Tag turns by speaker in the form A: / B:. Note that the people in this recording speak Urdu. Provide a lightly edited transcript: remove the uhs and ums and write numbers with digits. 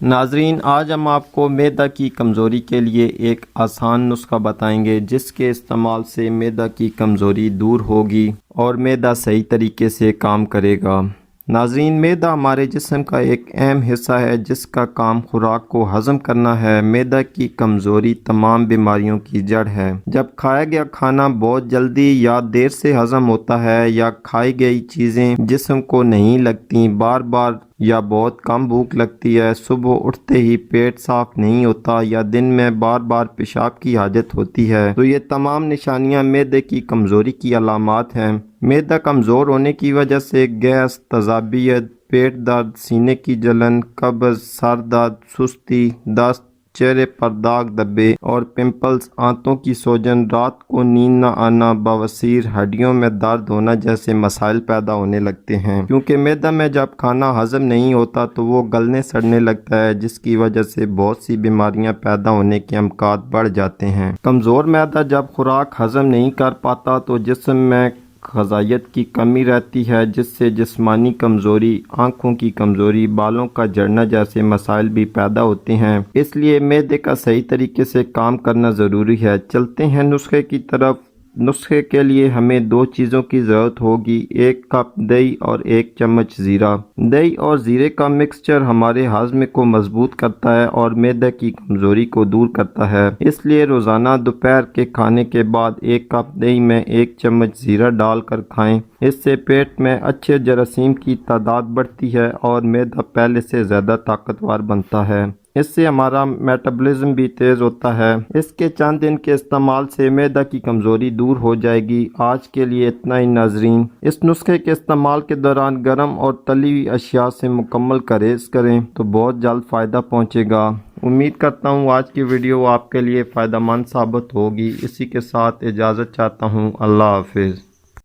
A: ناظرین، آج ہم آپ کو معدہ کی کمزوری کے لیے ایک آسان نسخہ بتائیں گے جس کے استعمال سے معدہ کی کمزوری دور ہوگی اور معدہ صحیح طریقے سے کام کرے گا۔ ناظرین، معدہ ہمارے جسم کا ایک اہم حصہ ہے جس کا کام خوراک کو ہضم کرنا ہے۔ معدہ کی کمزوری تمام بیماریوں کی جڑ ہے۔ جب کھایا گیا کھانا بہت جلدی یا دیر سے ہضم ہوتا ہے یا کھائی گئی چیزیں جسم کو نہیں لگتی، بار بار یا بہت کم بھوک لگتی ہے، صبح اٹھتے ہی پیٹ صاف نہیں ہوتا یا دن میں بار بار پیشاب کی حاجت ہوتی ہے، تو یہ تمام نشانیاں معدے کی کمزوری کی علامات ہیں۔ معدہ کمزور ہونے کی وجہ سے گیس، تیزابیت، پیٹ درد، سینے کی جلن، قبض، سر درد، سستی، دست، چہرے پر داغ دھبے اور پمپلز، آنتوں کی سوجن، رات کو نیند نہ آنا، بواسیر، ہڈیوں میں درد ہونا جیسے مسائل پیدا ہونے لگتے ہیں۔ کیونکہ معدہ میں جب کھانا ہضم نہیں ہوتا تو وہ گلنے سڑنے لگتا ہے، جس کی وجہ سے بہت سی بیماریاں پیدا ہونے کے امکانات بڑھ جاتے ہیں۔ کمزور معدہ جب خوراک ہضم نہیں کر پاتا تو جسم میں غذائیت کی کمی رہتی ہے، جس سے جسمانی کمزوری، آنکھوں کی کمزوری، بالوں کا جھڑنا جیسے مسائل بھی پیدا ہوتے ہیں۔ اس لیے معدے کا صحیح طریقے سے کام کرنا ضروری ہے۔ چلتے ہیں نسخے کی طرف۔ نسخے کے لیے ہمیں دو چیزوں کی ضرورت ہوگی، 1 کپ دہی اور 1 چمچ زیرہ۔ دہی اور زیرے کا مکسچر ہمارے ہاضمے کو مضبوط کرتا ہے اور معدے کی کمزوری کو دور کرتا ہے۔ اس لیے روزانہ دوپہر کے کھانے کے بعد 1 کپ دہی میں 1 چمچ زیرہ ڈال کر کھائیں۔ اس سے پیٹ میں اچھے جراثیم کی تعداد بڑھتی ہے اور معدہ پہلے سے زیادہ طاقتور بنتا ہے۔ اس سے ہمارا میٹابولزم بھی تیز ہوتا ہے۔ اس کے چند دن کے استعمال سے معدہ کی کمزوری دور ہو جائے گی۔ آج کے لیے اتنا ہی ناظرین۔ اس نسخے کے استعمال کے دوران گرم اور تلی ہوئی اشیاء سے مکمل پرہیز کریں تو بہت جلد فائدہ پہنچے گا۔ امید کرتا ہوں آج کی ویڈیو آپ کے لیے فائدہ مند ثابت ہوگی۔ اسی کے ساتھ اجازت چاہتا ہوں۔ اللہ حافظ۔